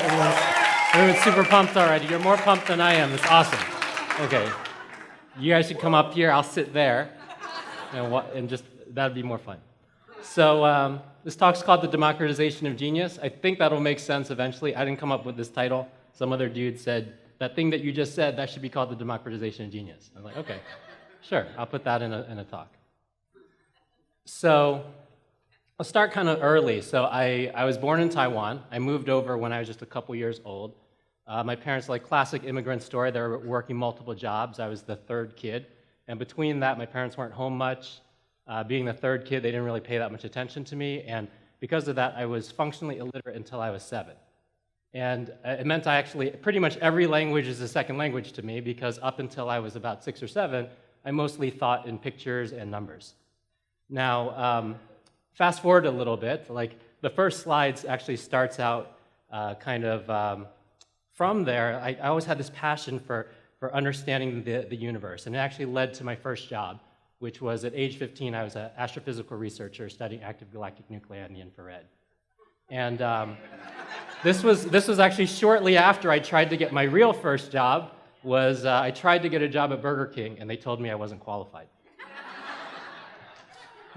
Everyone's super pumped already. You're more pumped than I am. It's awesome. Okay. You guys should come up here. I'll sit there. And just, that'd be more fun. So this talk's called The Democratization of Genius. I think that'll make sense eventually. I didn't come up with this title. Some other dude said, that thing that you just said, that should be called The Democratization of Genius. I was like, okay, sure. I'll put that in a talk. So I'll start kind of early. So I was born in Taiwan. I moved over when I was just a couple years old. My parents, like classic immigrant story, they were working multiple jobs. I was the third kid. And between that, my parents weren't home much. Being the third kid, they didn't really pay that much attention to me. And because of that, I was functionally illiterate until I was 7. And it meant I actually, pretty much every language is a second language to me, because up until I was about 6 or 7, I mostly thought in pictures and numbers. Now, fast forward a little bit, like the first slides actually starts out from there. I always had this passion for understanding the universe, and it actually led to my first job, which was at age 15. I was an astrophysical researcher studying active galactic nuclei in the infrared. And this was actually shortly after I tried to get my real first job. I tried to get a job at Burger King, and they told me I wasn't qualified.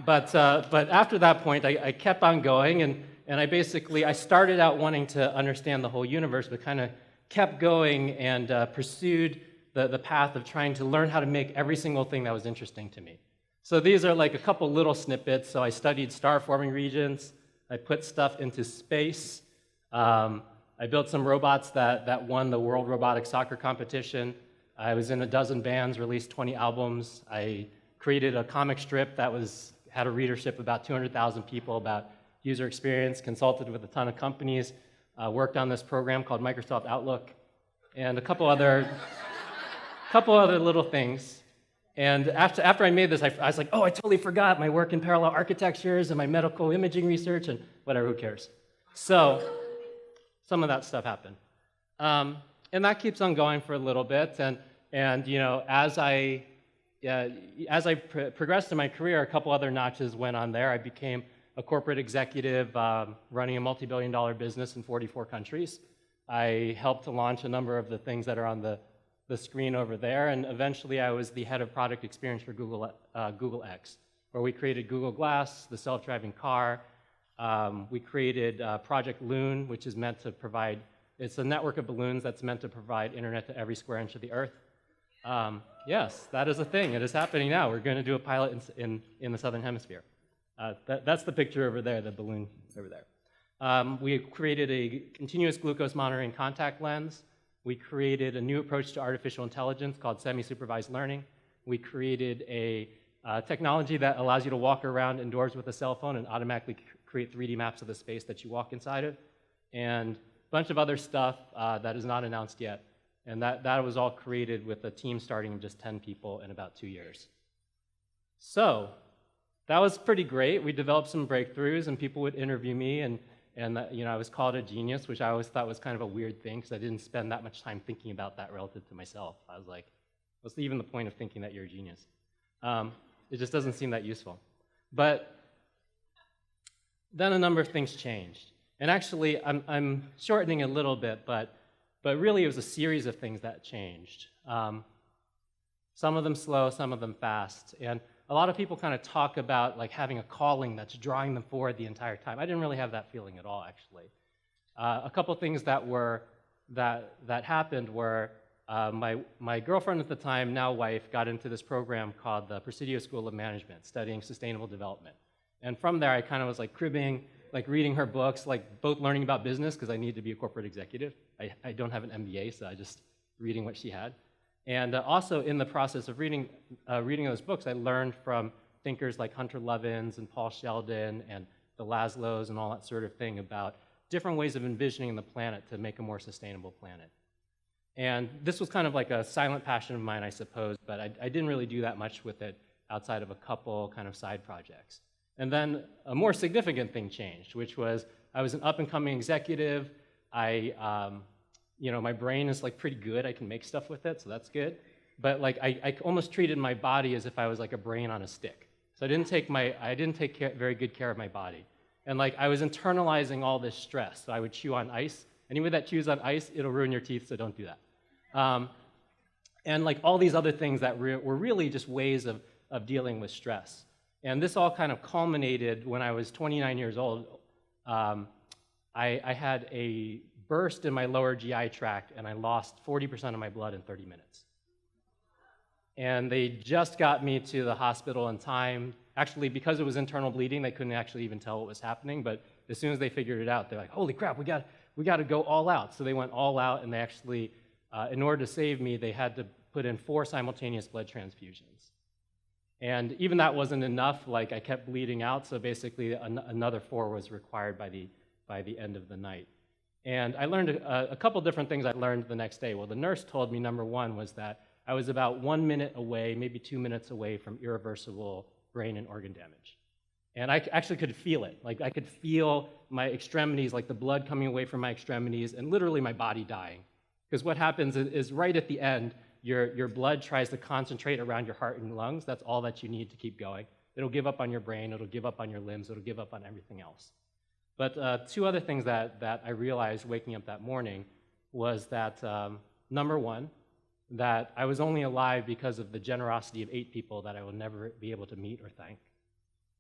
But after that point, I kept on going, and I started out wanting to understand the whole universe, but kind of kept going and pursued the path of trying to learn how to make every single thing that was interesting to me. So these are like a couple little snippets. So I studied star-forming regions. I put stuff into space. I built some robots that won the World Robotic Soccer Competition. I was in a dozen bands, released 20 albums. I created a comic strip that had a readership of about 200,000 people about user experience, consulted with a ton of companies, worked on this program called Microsoft Outlook, and a couple other little things. And after I made this, I was like, oh, I totally forgot my work in parallel architectures and my medical imaging research and whatever, who cares? So some of that stuff happened. And that keeps on going for a little bit. And you know, as I progressed in my career, a couple other notches went on there. I became a corporate executive running a multi-billion-dollar business in 44 countries. I helped to launch a number of the things that are on the screen over there, and eventually I was the head of product experience for Google X, where we created Google Glass, the self-driving car. We created Project Loon, which is meant to provide, it's a network of balloons that's meant to provide internet to every square inch of the earth. Yes, that is a thing. It is happening now. We're going to do a pilot in the Southern Hemisphere. That's the picture over there, the balloon over there. We created a continuous glucose monitoring contact lens. We created a new approach to artificial intelligence called semi-supervised learning. We created a technology that allows you to walk around indoors with a cell phone and automatically create 3D maps of the space that you walk inside of, and a bunch of other stuff that is not announced yet. And that was all created with a team starting with just 10 people in about 2 years. So that was pretty great. We developed some breakthroughs, and people would interview me, and you know, I was called a genius, which I always thought was kind of a weird thing, because I didn't spend that much time thinking about that relative to myself. I was like, what's even the point of thinking that you're a genius? It just doesn't seem that useful. But then a number of things changed. And actually, I'm shortening a little bit, but really it was a series of things that changed. Some of them slow, some of them fast. And a lot of people kind of talk about like having a calling that's drawing them forward the entire time. I didn't really have that feeling at all, actually. A couple things that happened were my girlfriend at the time, now wife, got into this program called the Presidio School of Management, studying sustainable development. And from there, I kind of was like cribbing, like reading her books, like both learning about business, because I need to be a corporate executive. I don't have an MBA, so I just reading what she had. And also in the process of reading those books, I learned from thinkers like Hunter Levins and Paul Sheldon and the Laszlos and all that sort of thing about different ways of envisioning the planet to make a more sustainable planet. And this was kind of like a silent passion of mine, I suppose, but I didn't really do that much with it outside of a couple kind of side projects. And then a more significant thing changed, which was I was an up-and-coming executive. You know, my brain is like pretty good. I can make stuff with it, so that's good. But like I almost treated my body as if I was like a brain on a stick. So I didn't take very good care of my body. And like I was internalizing all this stress. So I would chew on ice, Anybody that chews on ice, it'll ruin your teeth, so don't do that. And like all these other things that were really just ways of dealing with stress. And this all kind of culminated when I was 29 years old. I had a burst in my lower GI tract, and I lost 40% of my blood in 30 minutes. And they just got me to the hospital in time. Actually, because it was internal bleeding, they couldn't actually even tell what was happening. But as soon as they figured it out, they're like, holy crap, we got to go all out. So they went all out, and they actually, in order to save me, they had to put in 4 simultaneous blood transfusions. And even that wasn't enough. Like, I kept bleeding out, so basically another 4 was required by the end of the night. And I learned a couple different things I learned the next day. Well, the nurse told me, number one, was that I was about 1 minute away, maybe 2 minutes away from irreversible brain and organ damage. And I actually could feel it. Like, I could feel my extremities, like the blood coming away from my extremities, and literally my body dying. Because what happens is right at the end, your blood tries to concentrate around your heart and lungs. That's all that you need to keep going. It'll give up on your brain, it'll give up on your limbs, it'll give up on everything else. But 2 other things that I realized waking up that morning was that, number one, that I was only alive because of the generosity of 8 people that I will never be able to meet or thank.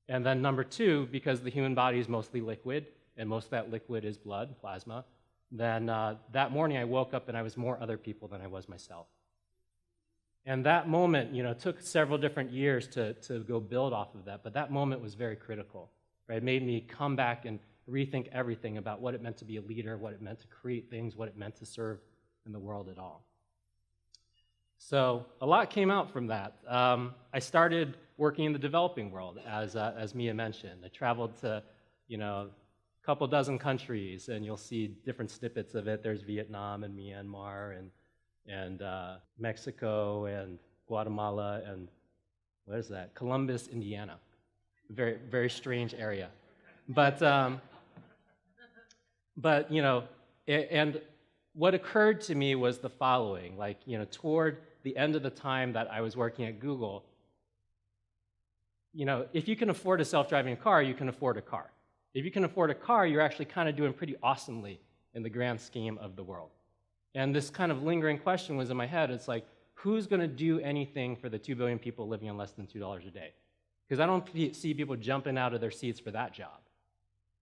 And then number 2, because the human body is mostly liquid, and most of that liquid is blood, plasma, then that morning I woke up and I was more other people than I was myself. And that moment, took several different years to go build off of that, but that moment was very critical. Right? It made me come back and rethink everything about what it meant to be a leader, what it meant to create things, what it meant to serve in the world at all. So a lot came out from that. I started working in the developing world, as Mia mentioned. I traveled to, a couple dozen countries, and you'll see different snippets of it. There's Vietnam and Myanmar and Mexico and Guatemala and what is that? Columbus, Indiana. Very, very strange area. But and what occurred to me was the following, toward the end of the time that I was working at Google, if you can afford a self-driving car, you can afford a car. If you can afford a car, you're actually kind of doing pretty awesomely in the grand scheme of the world. And this kind of lingering question was in my head. It's like, who's going to do anything for the 2 billion people living on less than $2 a day? Because I don't see people jumping out of their seats for that job,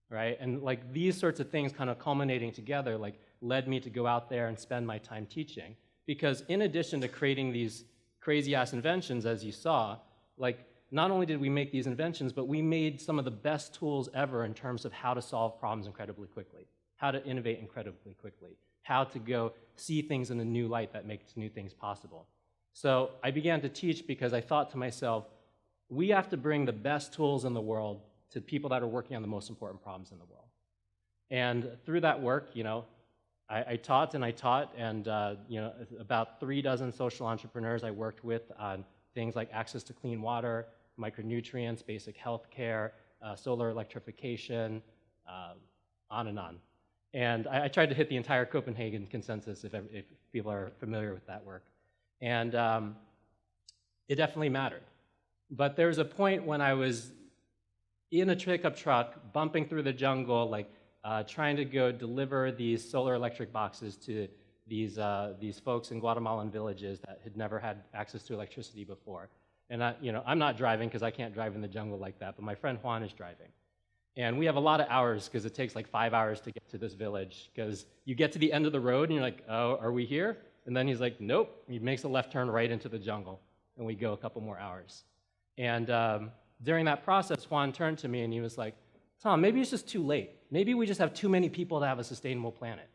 right? And these sorts of things kind of culminating together led me to go out there and spend my time teaching. Because in addition to creating these crazy-ass inventions, as you saw, not only did we make these inventions, but we made some of the best tools ever in terms of how to solve problems incredibly quickly, how to innovate incredibly quickly, how to go see things in a new light that makes new things possible. So I began to teach because I thought to myself, we have to bring the best tools in the world to people that are working on the most important problems in the world. And through that work, I taught, and about 3 dozen social entrepreneurs I worked with on things like access to clean water, micronutrients, basic health care, solar electrification, on and on. And I tried to hit the entire Copenhagen consensus if people are familiar with that work. And it definitely mattered. But there was a point when I was in a pickup truck, bumping through the jungle, trying to go deliver these solar electric boxes to these folks in Guatemalan villages that had never had access to electricity before. And I'm not driving because I can't drive in the jungle like that, but my friend Juan is driving. And we have a lot of hours because it takes 5 hours to get to this village, because you get to the end of the road and you're like, oh, are we here? And then he's like, nope. He makes a left turn right into the jungle, and we go a couple more hours. And during that process, Juan turned to me and he was like, Tom, maybe it's just too late. Maybe we just have too many people to have a sustainable planet.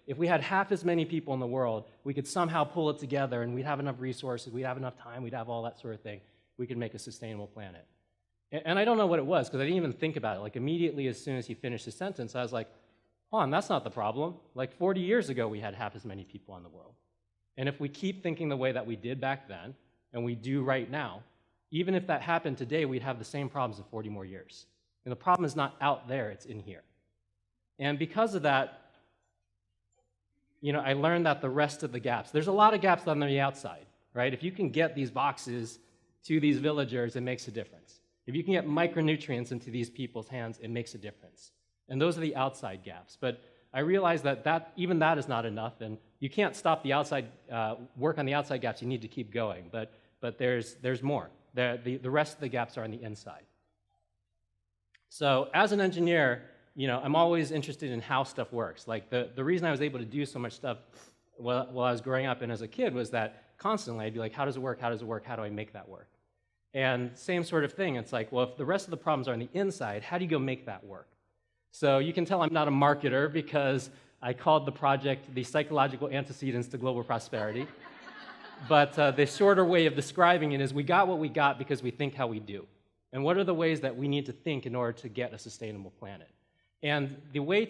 If we had half as many people in the world, we could somehow pull it together and we'd have enough resources, we'd have enough time, we'd have all that sort of thing. We could make a sustainable planet. And I don't know what it was, because I didn't even think about it. Immediately as soon as he finished his sentence, I was like, Juan, that's not the problem. 40 years ago, we had half as many people in the world. And if we keep thinking the way that we did back then, and we do right now, even if that happened today, we'd have the same problems in 40 more years. And the problem is not out there, it's in here. And because of that, I learned that the rest of the gaps, there's a lot of gaps on the outside, right? If you can get these boxes to these villagers, it makes a difference. If you can get micronutrients into these people's hands, it makes a difference. And those are the outside gaps. But I realized that even that is not enough, and you can't stop the outside work on the outside gaps. You need to keep going, but there's more. The rest of the gaps are on the inside. So as an engineer, I'm always interested in how stuff works. Like the reason I was able to do so much stuff while I was growing up and as a kid was that constantly I'd be like, how does it work? How does it work? How do I make that work? And same sort of thing. It's like, well, if the rest of the problems are on the inside, how do you go make that work? So you can tell I'm not a marketer because I called the project the psychological antecedents to global prosperity. But the shorter way of describing it is we got what we got because we think how we do. And what are the ways that we need to think in order to get a sustainable planet? And the way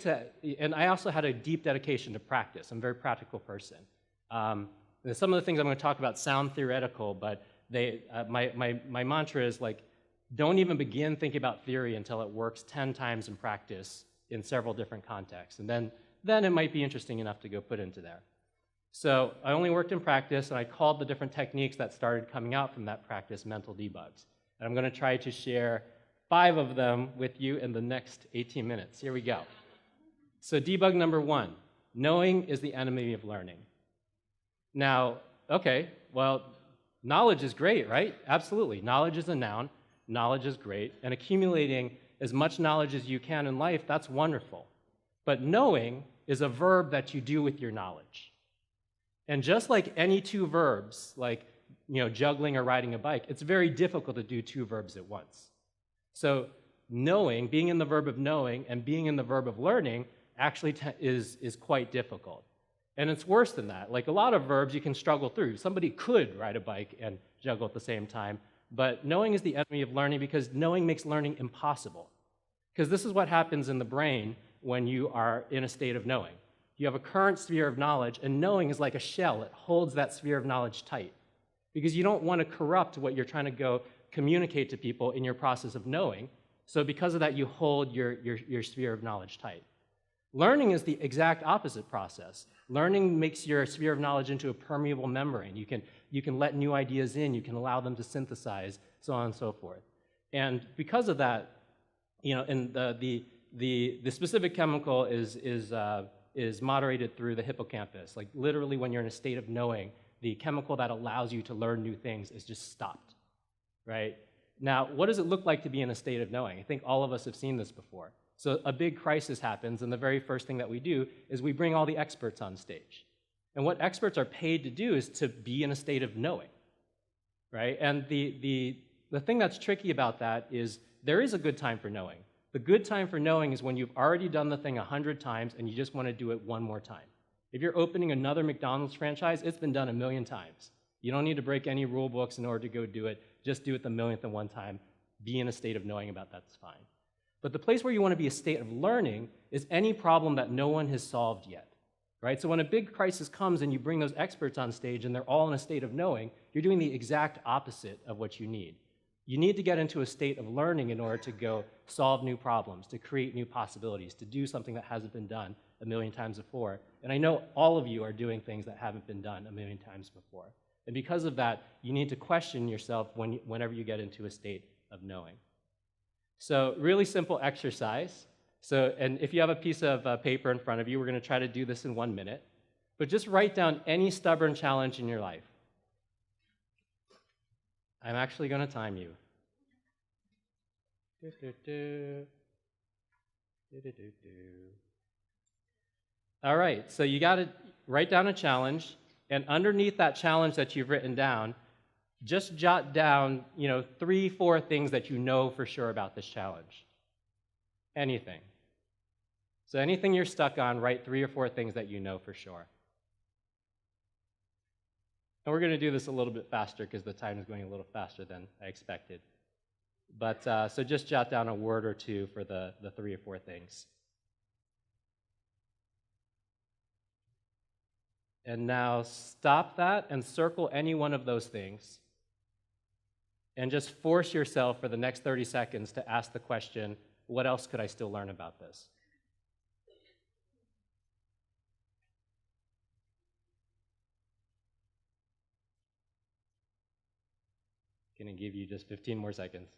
and I also had a deep dedication to practice. I'm a very practical person. Some of the things I'm going to talk about sound theoretical, but my mantra is like, don't even begin thinking about theory until it works 10 times in practice in several different contexts. And then it might be interesting enough to go put into there. So I only worked in practice, and I called the different techniques that started coming out from that practice mental debugs. And I'm going to try to share 5 of them with you in the next 18 minutes. Here we go. So debug number 1, knowing is the enemy of learning. Now, okay, well, knowledge is great, right? Absolutely. Knowledge is a noun. Knowledge is great. And accumulating as much knowledge as you can in life, that's wonderful. But knowing is a verb that you do with your knowledge. And just like any 2 verbs, like juggling or riding a bike, it's very difficult to do 2 verbs at once. So knowing, being in the verb of knowing and being in the verb of learning actually is quite difficult. And it's worse than that. Like a lot of verbs you can struggle through. Somebody could ride a bike and juggle at the same time, but knowing is the enemy of learning because knowing makes learning impossible. Because this is what happens in the brain when you are in a state of knowing. You have a current sphere of knowledge, and knowing is like a shell. It holds that sphere of knowledge tight. Because you don't want to corrupt what you're trying to go communicate to people in your process of knowing. So because of that, you hold your sphere of knowledge tight. Learning is the exact opposite process. Learning makes your sphere of knowledge into a permeable membrane. You can let new ideas in. You can allow them to synthesize, so on and so forth. And because of that, and the specific chemical is moderated through the hippocampus. Like literally when you're in a state of knowing, the chemical that allows you to learn new things is just stopped, right? Now, what does it look like to be in a state of knowing? I think all of us have seen this before. So a big crisis happens, and the very first thing that we do is we bring all the experts on stage. And what experts are paid to do is to be in a state of knowing, right? And the thing that's tricky about that is there is a good time for knowing. The good time for knowing is when you've already done the thing 100 times and you just want to do it one more time. If you're opening another McDonald's franchise, it's been done 1,000,000 times. You don't need to break any rule books in order to go do it. Just do it the 1,000,000th and one time. Be in a state of knowing about that's fine. But the place where you want to be a state of learning is any problem that no one has solved yet, right? So when a big crisis comes and you bring those experts on stage and they're all in a state of knowing, you're doing the exact opposite of what you need. You need to get into a state of learning in order to go solve new problems, to create new possibilities, to do something that hasn't been done 1,000,000 times before. And I know all of you are doing things that haven't been done 1,000,000 times before. And because of that, you need to question yourself whenever you get into a state of knowing. So really simple exercise. And if you have a piece of paper in front of you, we're going to try to do this in 1 minute. But just write down any stubborn challenge in your life. I'm actually going to time you. All right, so you got to write down a challenge, and underneath that challenge that you've written down, just jot down, 3, 4 things that you know for sure about this challenge. Anything. So anything you're stuck on, write 3 or 4 things that you know for sure. And we're going to do this a little bit faster because the time is going a little faster than I expected. But so just jot down a word or 2 for the 3 or 4 things. And now stop that and circle any one of those things. And just force yourself for the next 30 seconds to ask the question, what else could I still learn about this? Going to give you just 15 more seconds.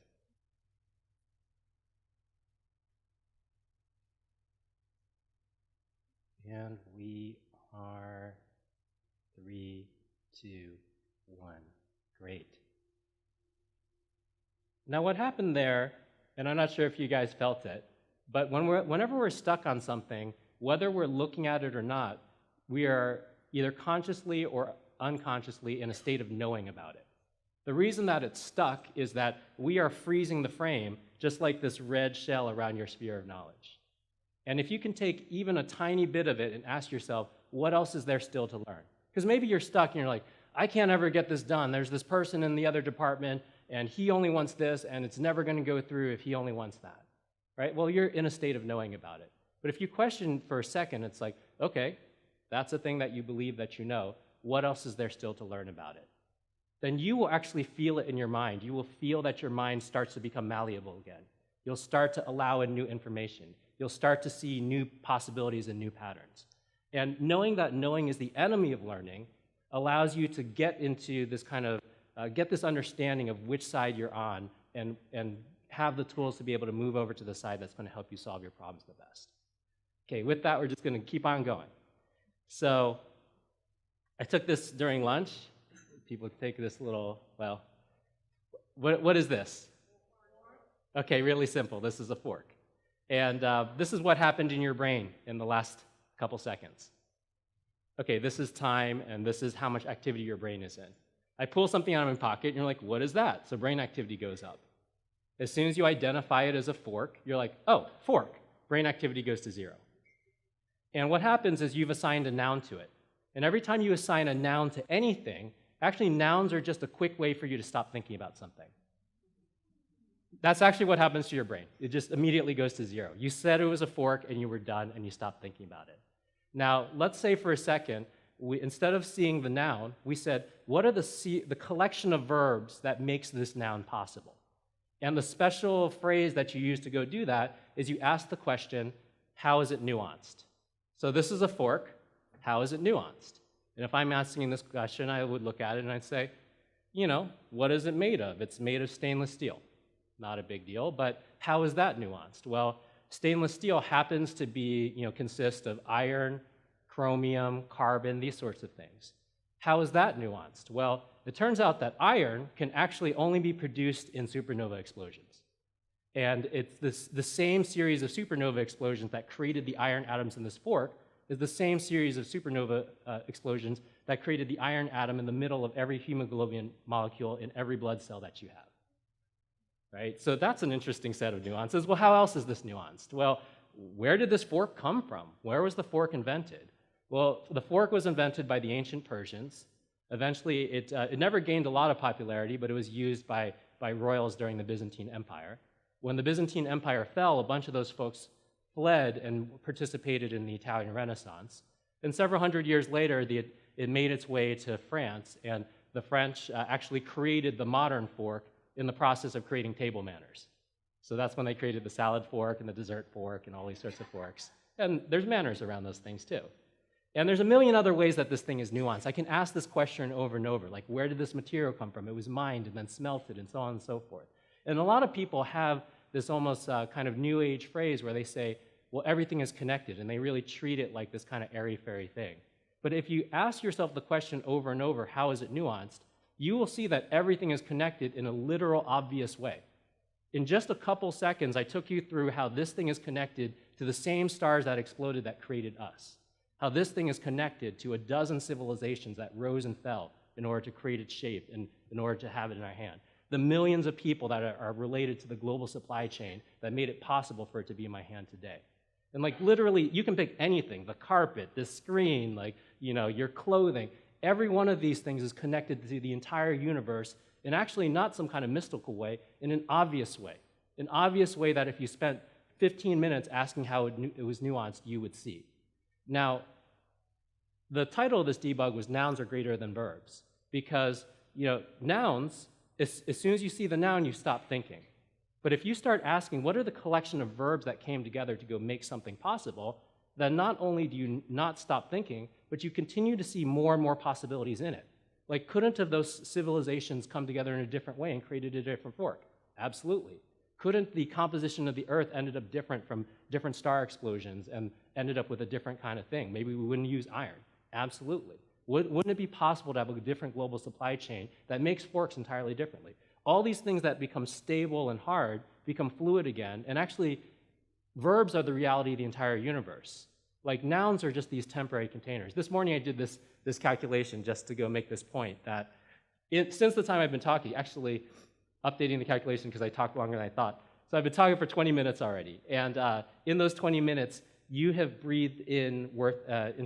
And we are 3, 2, 1. Great. Now what happened there, and I'm not sure if you guys felt it, but whenever we're stuck on something, whether we're looking at it or not, we are either consciously or unconsciously in a state of knowing about it. The reason that it's stuck is that we are freezing the frame, just like this red shell around your sphere of knowledge. And if you can take even a tiny bit of it and ask yourself, what else is there still to learn? Because maybe you're stuck and you're like, I can't ever get this done. There's this person in the other department, and he only wants this, and it's never going to go through if he only wants that. Right? Well, you're in a state of knowing about it. But if you question for a second, it's like, okay, that's a thing that you believe that you know. What else is there still to learn about it? Then you will actually feel it in your mind. You will feel that your mind starts to become malleable again. You'll start to allow in new information. You'll start to see new possibilities and new patterns. And knowing that knowing is the enemy of learning allows you to get into this kind of, get this understanding of which side you're on and have the tools to be able to move over to the side that's going to help you solve your problems the best. Okay, with that, we're just going to keep on going. So I took this during lunch. People take this little, well, what is this? Okay, really simple. This is a fork. And this is what happened in your brain in the last couple seconds. Okay, this is time, and this is how much activity your brain is in. I pull something out of my pocket, and you're like, what is that? So brain activity goes up. As soon as you identify it as a fork, you're like, oh, fork. Brain activity goes to 0. And what happens is you've assigned a noun to it. And every time you assign a noun to anything, actually nouns are just a quick way for you to stop thinking about something. That's actually what happens to your brain. It just immediately goes to 0. You said it was a fork, and you were done, and you stopped thinking about it. Now, let's say for a second, instead of seeing the noun, we said, what are the collection of verbs that makes this noun possible? And the special phrase that you use to go do that is you ask the question, how is it nuanced? So this is a fork. How is it nuanced? And if I'm asking this question, I would look at it and I'd say, you know, what is it made of? It's made of stainless steel. Not a big deal, but how is that nuanced? Well, stainless steel happens to be, consist of iron, chromium, carbon, these sorts of things. How is that nuanced? Well, it turns out that iron can actually only be produced in supernova explosions. And it's the same series of supernova explosions that created the iron atoms in this fork is the same series of supernova explosions that created the iron atom in the middle of every hemoglobin molecule in every blood cell that you have. Right? So that's an interesting set of nuances. Well, how else is this nuanced? Well, where did this fork come from? Where was the fork invented? Well, the fork was invented by the ancient Persians. Eventually, it never gained a lot of popularity, but it was used by royals during the Byzantine Empire. When the Byzantine Empire fell, a bunch of those folks fled and participated in the Italian Renaissance. And several hundred years later, it made its way to France, and the French actually created the modern fork in the process of creating table manners. So that's when they created the salad fork and the dessert fork and all these sorts of forks. And there's manners around those things too. And there's a million other ways that this thing is nuanced. I can ask this question over and over, like where did this material come from? It was mined and then smelted and so on and so forth. And a lot of people have this almost kind of new age phrase where they say, well, everything is connected, and they really treat it like this kind of airy-fairy thing. But if you ask yourself the question over and over, how is it nuanced, you will see that everything is connected in a literal, obvious way. In just a couple seconds, I took you through how this thing is connected to the same stars that exploded that created us. How this thing is connected to a dozen civilizations that rose and fell in order to create its shape and in order to have it in our hand. The millions of people that are related to the global supply chain that made it possible for it to be in my hand today. And like literally, you can pick anything, the carpet, this screen, like, your clothing. Every one of these things is connected to the entire universe in actually not some kind of mystical way, in an obvious way. An obvious way that if you spent 15 minutes asking how it was nuanced, you would see. Now, the title of this debug was Nouns are Greater Than Verbs, because nouns, as soon as you see the noun, you stop thinking. But if you start asking, what are the collection of verbs that came together to go make something possible, then not only do you not stop thinking, but you continue to see more and more possibilities in it. Like, couldn't have those civilizations come together in a different way and created a different fork? Absolutely. Couldn't the composition of the Earth ended up different from different star explosions, and ended up with a different kind of thing. Maybe we wouldn't use iron. Absolutely. Wouldn't it be possible to have a different global supply chain that makes forks entirely differently? All these things that become stable and hard become fluid again, and actually, verbs are the reality of the entire universe. Like, nouns are just these temporary containers. This morning I did this calculation just to go make this point, that since the time I've been talking, actually updating the calculation because I talked longer than I thought. So I've been talking for 20 minutes already, and in those 20 minutes, you have breathed in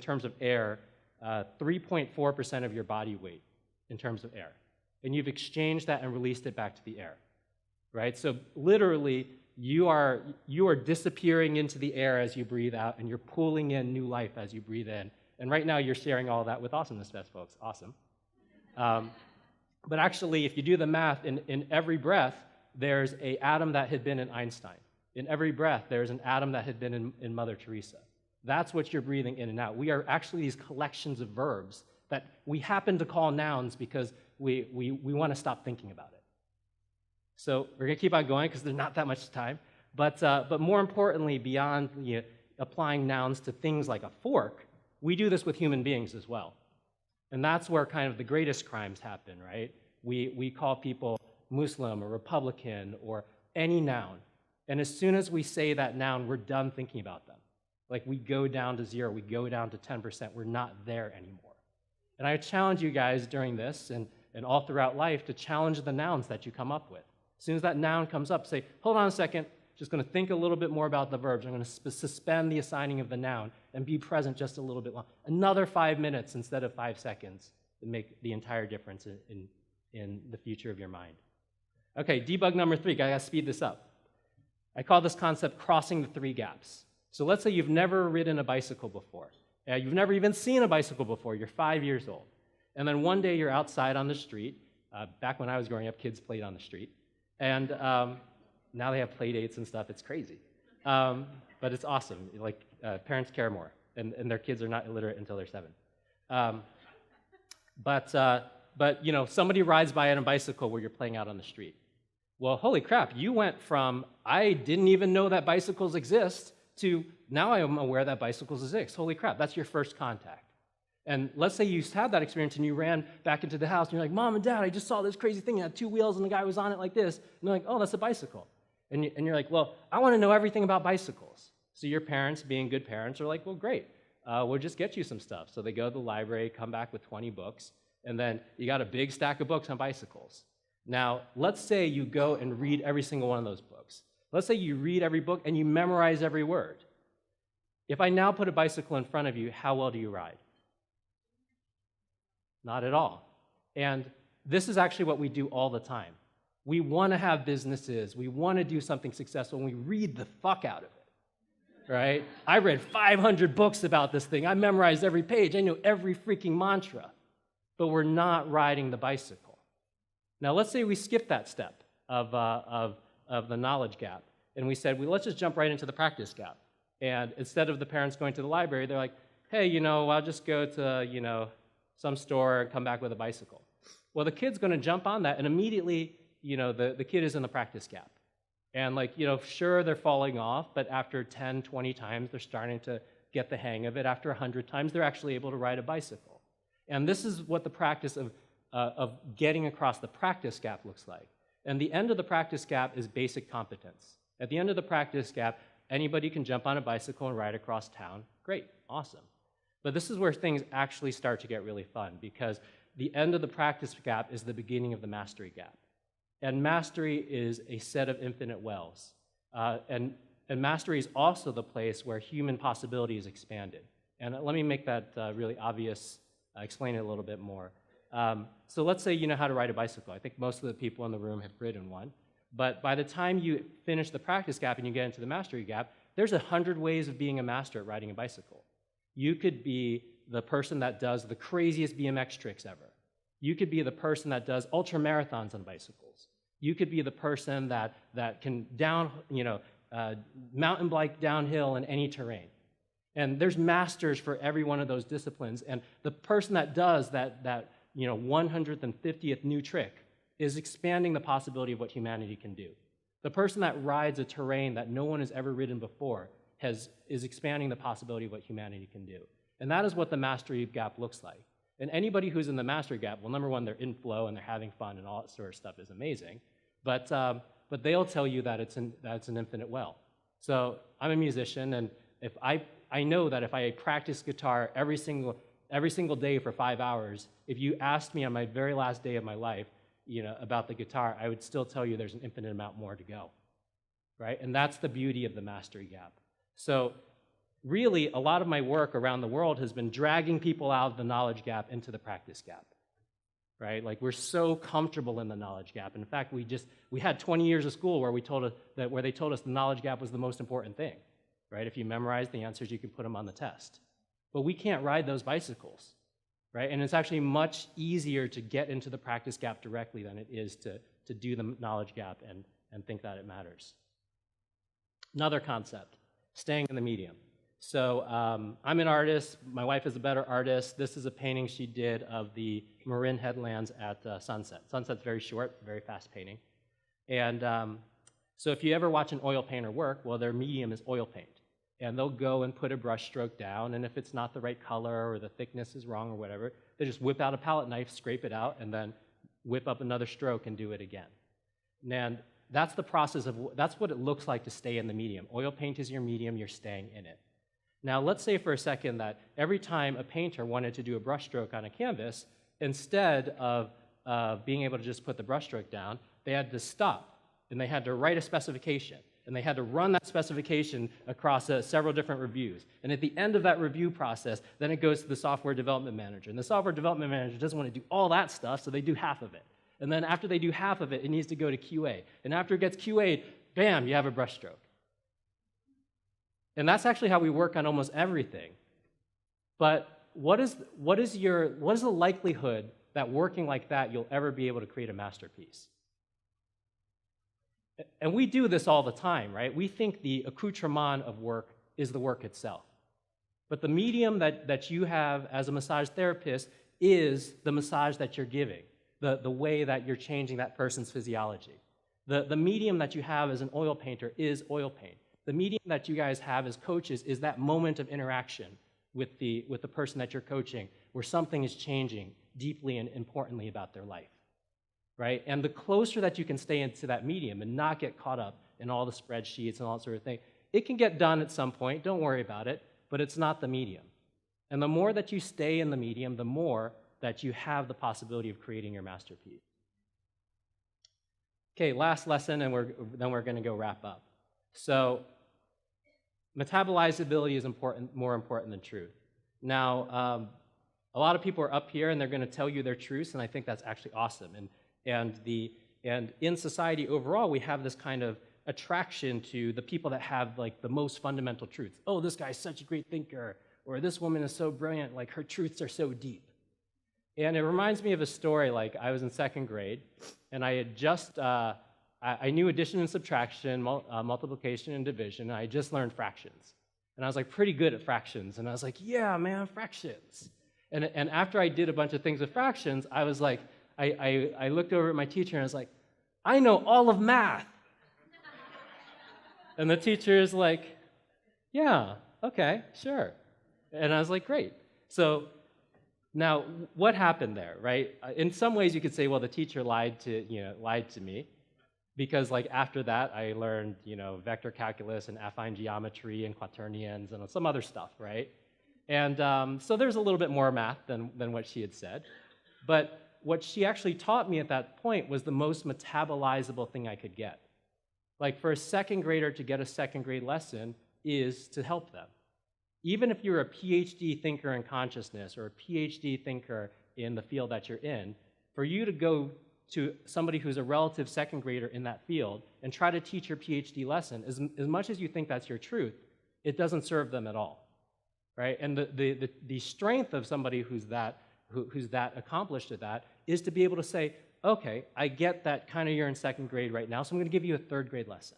terms of air, 3.4% of your body weight in terms of air. And you've exchanged that and released it back to the air, right? So literally, you are disappearing into the air as you breathe out, and you're pulling in new life as you breathe in. And right now, you're sharing all that with Awesomeness Fest, folks. Awesome. But actually, if you do the math, in every breath, there's an atom that had been in Einstein. In every breath, there's an atom that had been in Mother Teresa. That's what you're breathing in and out. We are actually these collections of verbs that we happen to call nouns because we want to stop thinking about it. So we're going to keep on going because there's not that much time. But more importantly, beyond applying nouns to things like a fork, we do this with human beings as well. And that's where kind of the greatest crimes happen, right? We call people Muslim or Republican or any noun. And as soon as we say that noun, we're done thinking about them. Like, we go down to 0, we go down to 10%, we're not there anymore. And I challenge you guys during this and all throughout life to challenge the nouns that you come up with. As soon as that noun comes up, say, hold on a second, just going to think a little bit more about the verbs. I'm going to suspend the assigning of the noun and be present just a little bit longer. Another 5 minutes instead of 5 seconds to make the entire difference in the future of your mind. Okay, debug number 3, I got to speed this up. I call this concept crossing the 3 gaps. So let's say you've never ridden a bicycle before. You've never even seen a bicycle before. You're 5 years old. And then one day you're outside on the street. Back when I was growing up, kids played on the street. And now they have play dates and stuff. It's crazy. But it's awesome. Like, parents care more. And their kids are not illiterate until they're 7. But somebody rides by on a bicycle where you're playing out on the street. Well, holy crap, you went from, I didn't even know that bicycles exist, to now I am aware that bicycles exist. Holy crap, that's your first contact. And let's say you had that experience and you ran back into the house and you're like, Mom and Dad, I just saw this crazy thing. It had 2 wheels and the guy was on it like this. And they're like, oh, that's a bicycle. And you're like, well, I want to know everything about bicycles. So your parents, being good parents, are like, well, great. We'll just get you some stuff. So they go to the library, come back with 20 books, and then you got a big stack of books on bicycles. Now, let's say you go and read every single one of those books. Let's say you read every book and you memorize every word. If I now put a bicycle in front of you, how well do you ride? Not at all. And this is actually what we do all the time. We want to have businesses. We want to do something successful, and we read the fuck out of it, right? I read 500 books about this thing. I memorized every page. I know every freaking mantra. But we're not riding the bicycle. Now, let's say we skip that step of the knowledge gap, and we said, well, let's just jump right into the practice gap. And instead of the parents going to the library, they're like, hey, I'll just go to, some store and come back with a bicycle. Well, the kid's going to jump on that, and immediately, the kid is in the practice gap. And, sure, they're falling off, but after 10, 20 times, they're starting to get the hang of it. After 100 times, they're actually able to ride a bicycle. And this is what the practice of getting across the practice gap looks like. And the end of the practice gap is basic competence. At the end of the practice gap, anybody can jump on a bicycle and ride across town. Great, awesome. But this is where things actually start to get really fun, because the end of the practice gap is the beginning of the mastery gap. And mastery is a set of infinite wells. And mastery is also the place where human possibility is expanded. And let me make that really obvious, explain it a little bit more. So let's say you know how to ride a bicycle. I think most of the people in the room have ridden one. But by the time you finish the practice gap and you get into the mastery gap, there's 100 ways of being a master at riding a bicycle. You could be the person that does the craziest BMX tricks ever. You could be the person that does ultra marathons on bicycles. You could be the person that can mountain bike downhill in any terrain. And there's masters for every one of those disciplines. And the person that does that 150th new trick is expanding the possibility of what humanity can do. The person that rides a terrain that no one has ever ridden before is expanding the possibility of what humanity can do. And that is what the mastery gap looks like. And anybody who's in the mastery gap, well, number one, they're in flow and they're having fun and all that sort of stuff is amazing. But they'll tell you that it's an infinite well. So I'm a musician, and if I know that if I practice guitar every single day for 5 hours, if you asked me on my very last day of my life, about the guitar, I would still tell you there's an infinite amount more to go, right? And that's the beauty of the mastery gap. So really, a lot of my work around the world has been dragging people out of the knowledge gap into the practice gap, right? Like, we're so comfortable in the knowledge gap. In fact, we had 20 years of school where they told us the knowledge gap was the most important thing, right? If you memorize the answers, you can put them on the test. But we can't ride those bicycles, right? And it's actually much easier to get into the practice gap directly than it is to do the knowledge gap and think that it matters. Another concept, staying in the medium. So I'm an artist. My wife is a better artist. This is a painting she did of the Marin headlands at sunset. Sunset's very short, very fast painting. And so if you ever watch an oil painter work, well, their medium is oil paint. And they'll go and put a brush stroke down, and if it's not the right color or the thickness is wrong or whatever, they just whip out a palette knife, scrape it out, and then whip up another stroke and do it again. And that's the process that's what it looks like to stay in the medium. Oil paint is your medium, you're staying in it. Now, let's say for a second that every time a painter wanted to do a brushstroke on a canvas, instead of being able to just put the brushstroke down, they had to stop, and they had to write a specification, and they had to run that specification across several different reviews. And at the end of that review process, then it goes to the software development manager. And the software development manager doesn't want to do all that stuff, so they do half of it. And then after they do half of it, it needs to go to QA. And after it gets QA'd, bam, you have a brushstroke. And that's actually how we work on almost everything. But what is the likelihood that working like that you'll ever be able to create a masterpiece? And we do this all the time, right? We think the accoutrement of work is the work itself. But the medium that you have as a massage therapist is the massage that you're giving, the way that you're changing that person's physiology. The medium that you have as an oil painter is oil paint. The medium that you guys have as coaches is that moment of interaction with the person that you're coaching, where something is changing deeply and importantly about their life, right? And the closer that you can stay into that medium and not get caught up in all the spreadsheets and all that sort of thing, it can get done at some point, don't worry about it, but it's not the medium. And the more that you stay in the medium, the more that you have the possibility of creating your masterpiece. Okay, last lesson, and then we're going to go wrap up. So, metabolizability is more important than truth. Now, a lot of people are up here and they're going to tell you their truths, and I think that's actually awesome. And in society overall, we have this kind of attraction to the people that have like the most fundamental truths. Oh, this guy's such a great thinker, or this woman is so brilliant, like her truths are so deep. And it reminds me of a story. Like, I was in second grade, and I had just I knew addition and subtraction, multiplication and division, and I just learned fractions. And I was like pretty good at fractions, and I was like, yeah, man, fractions. And after I did a bunch of things with fractions, I was like, I looked over at my teacher and I was like, I know all of math. And the teacher is like, yeah, okay, sure. And I was like, great. So now, what happened there, right? In some ways, you could say, well, the teacher lied to me. Because like after that, I learned, vector calculus and affine geometry and quaternions and some other stuff, right? And so there's a little bit more math than what she had said. But what she actually taught me at that point was the most metabolizable thing I could get. Like, for a second grader to get a second grade lesson is to help them. Even if you're a PhD thinker in consciousness or a PhD thinker in the field that you're in, for you to go to somebody who's a relative second grader in that field and try to teach your PhD lesson, as much as you think that's your truth, it doesn't serve them at all, right? And the strength of somebody who's that accomplished at that is to be able to say, okay, I get that kind of you're in second grade right now, so I'm going to give you a third grade lesson,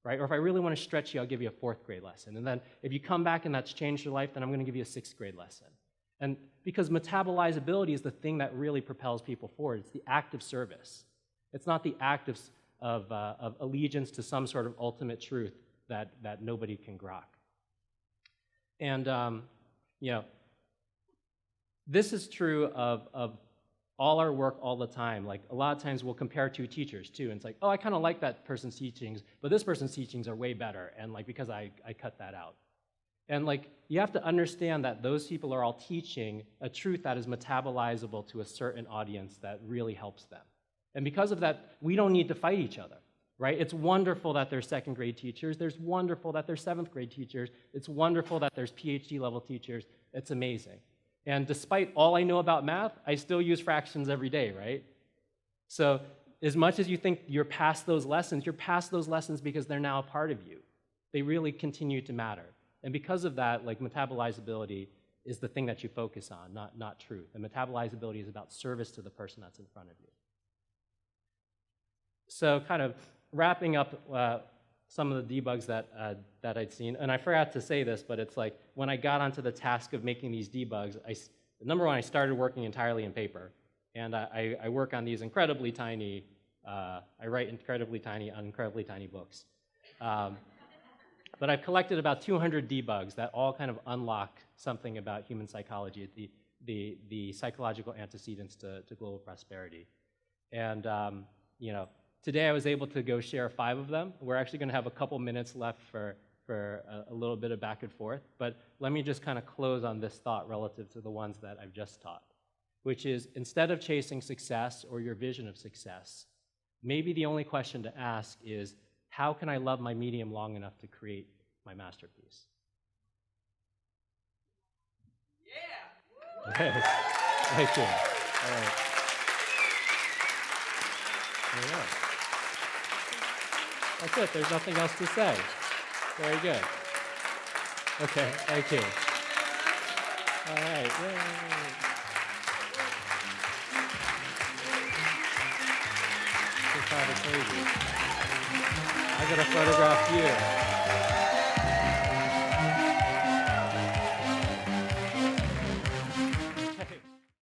right? Or if I really want to stretch you, I'll give you a fourth grade lesson. And then if you come back and that's changed your life, then I'm going to give you a sixth grade lesson. And because metabolizability is the thing that really propels people forward. It's the act of service. It's not the act of allegiance to some sort of ultimate truth that nobody can grok. And you know, this is true of all our work all the time. Like a lot of times we'll compare two teachers too, and it's like, oh, I kind of like that person's teachings, but this person's teachings are way better, and like because I cut that out. And like you have to understand that those people are all teaching a truth that is metabolizable to a certain audience that really helps them. And because of that, we don't need to fight each other, right? It's wonderful that there's second grade teachers. There's wonderful that there's seventh grade teachers. It's wonderful that there's PhD level teachers. It's amazing. And despite all I know about math, I still use fractions every day, right? So as much as you think you're past those lessons because they're now a part of you. They really continue to matter. And because of that, like metabolizability is the thing that you focus on, not truth. And metabolizability is about service to the person that's in front of you. So kind of wrapping up some of the debugs that I'd seen, and I forgot to say this, but it's like when I got onto the task of making these debugs, number one, I started working entirely in paper, and I work on these incredibly tiny, I write incredibly tiny on incredibly tiny books. But I've collected about 200 debugs that all kind of unlock something about human psychology, the psychological antecedents to global prosperity. And you know, today I was able to go share 5 of them. We're actually going to have a couple minutes left for a little bit of back and forth. But let me just kind of close on this thought relative to the ones that I've just taught, which is instead of chasing success or your vision of success, maybe the only question to ask is, how can I love my medium long enough to create my masterpiece? Yeah! Okay. Thank you. All right. There you go. That's it. There's nothing else to say. Very good. Okay. Thank you. All right. Yay. It's kind of crazy. I'm going to photograph you.